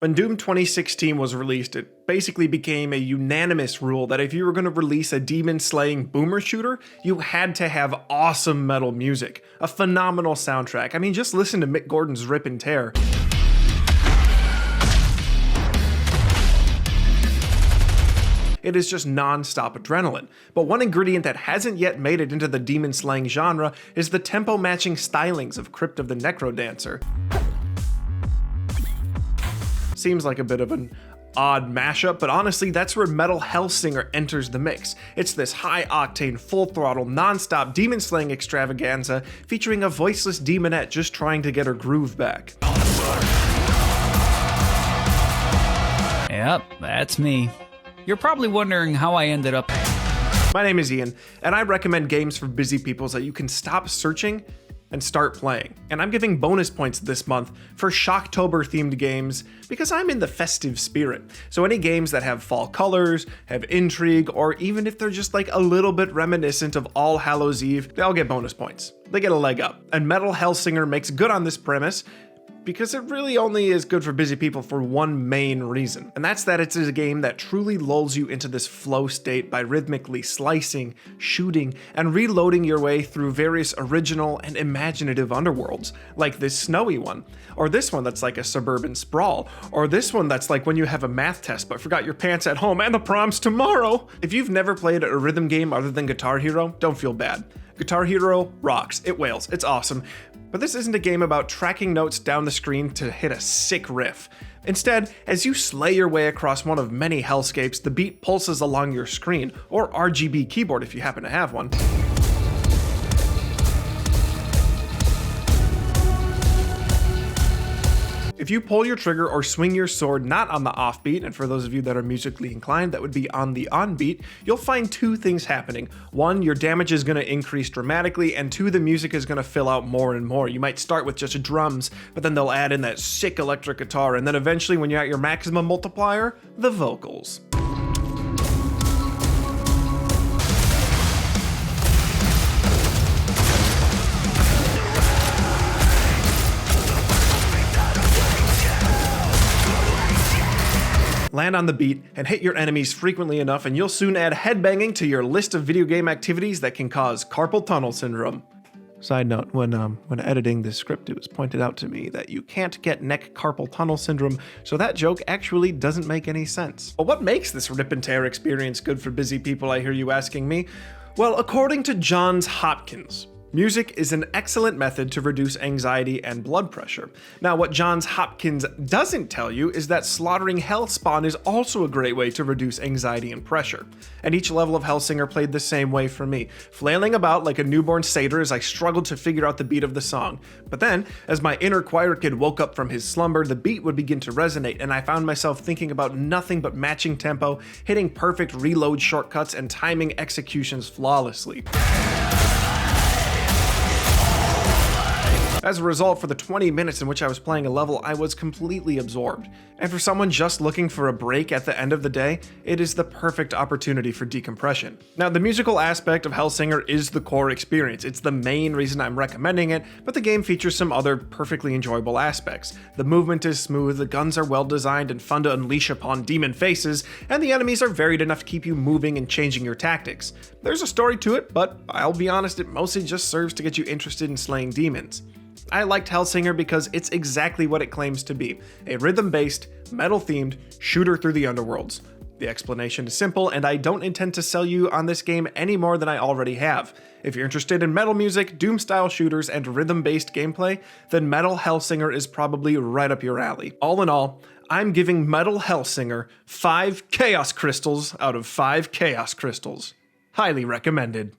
When Doom 2016 was released, it basically became a unanimous rule that if you were going to release a demon-slaying boomer shooter, you had to have awesome metal music, a phenomenal soundtrack. I mean, just listen to Mick Gordon's Rip and Tear. It is just non-stop adrenaline. But one ingredient that hasn't yet made it into the demon-slaying genre is the tempo-matching stylings of Crypt of the Necrodancer. Seems like a bit of an odd mashup, but honestly, that's where Metal Hellsinger enters the mix. It's this high-octane, full-throttle, non-stop demon-slaying extravaganza featuring a voiceless demonette just trying to get her groove back. Yep, that's me. You're probably wondering how I ended up. My name is Ian, and I recommend games for busy people so that you can stop searching and start playing. And I'm giving bonus points this month for Shocktober themed games because I'm in the festive spirit. So any games that have fall colors, have intrigue, or even if they're just like a little bit reminiscent of All Hallows Eve, they all get bonus points. They get a leg up. And Metal Hellsinger makes good on this premise because it really only is good for busy people for one main reason. And that's that it's a game that truly lulls you into this flow state by rhythmically slicing, shooting, and reloading your way through various original and imaginative underworlds, like this snowy one, or this one that's like a suburban sprawl, or this one that's like when you have a math test but forgot your pants at home and the prom's tomorrow. If you've never played a rhythm game other than Guitar Hero, don't feel bad. Guitar Hero rocks, it wails, it's awesome. But this isn't a game about tracking notes down the screen to hit a sick riff. Instead, as you slay your way across one of many hellscapes, the beat pulses along your screen, or RGB keyboard if you happen to have one. If you pull your trigger or swing your sword not on the offbeat, and for those of you that are musically inclined, that would be on the onbeat, you'll find two things happening. One, your damage is going to increase dramatically, and two, the music is going to fill out more and more. You might start with just drums, but then they'll add in that sick electric guitar, and then eventually when you're at your maximum multiplier, the vocals. Land on the beat and hit your enemies frequently enough and you'll soon add headbanging to your list of video game activities that can cause carpal tunnel syndrome. Side note, when editing this script, it was pointed out to me that you can't get neck carpal tunnel syndrome, so that joke actually doesn't make any sense. But what makes this rip and tear experience good for busy people, I hear you asking me? Well, according to Johns Hopkins, music is an excellent method to reduce anxiety and blood pressure. Now, what Johns Hopkins doesn't tell you is that slaughtering Hellspawn is also a great way to reduce anxiety and pressure. And each level of Hellsinger played the same way for me, flailing about like a newborn satyr as I struggled to figure out the beat of the song. But then, as my inner choir kid woke up from his slumber, the beat would begin to resonate, and I found myself thinking about nothing but matching tempo, hitting perfect reload shortcuts, and timing executions flawlessly. As a result, for the 20 minutes in which I was playing a level, I was completely absorbed. And for someone just looking for a break at the end of the day, it is the perfect opportunity for decompression. Now, the musical aspect of Hellsinger is the core experience. It's the main reason I'm recommending it, but the game features some other perfectly enjoyable aspects. The movement is smooth, the guns are well designed and fun to unleash upon demon faces, and the enemies are varied enough to keep you moving and changing your tactics. There's a story to it, but I'll be honest, it mostly just serves to get you interested in slaying demons. I liked Hellsinger because it's exactly what it claims to be, a rhythm-based, metal-themed shooter through the underworlds. The explanation is simple, and I don't intend to sell you on this game any more than I already have. If you're interested in metal music, Doom-style shooters, and rhythm-based gameplay, then Metal Hellsinger is probably right up your alley. All in all, I'm giving Metal Hellsinger 5 Chaos Crystals out of 5 Chaos Crystals. Highly recommended.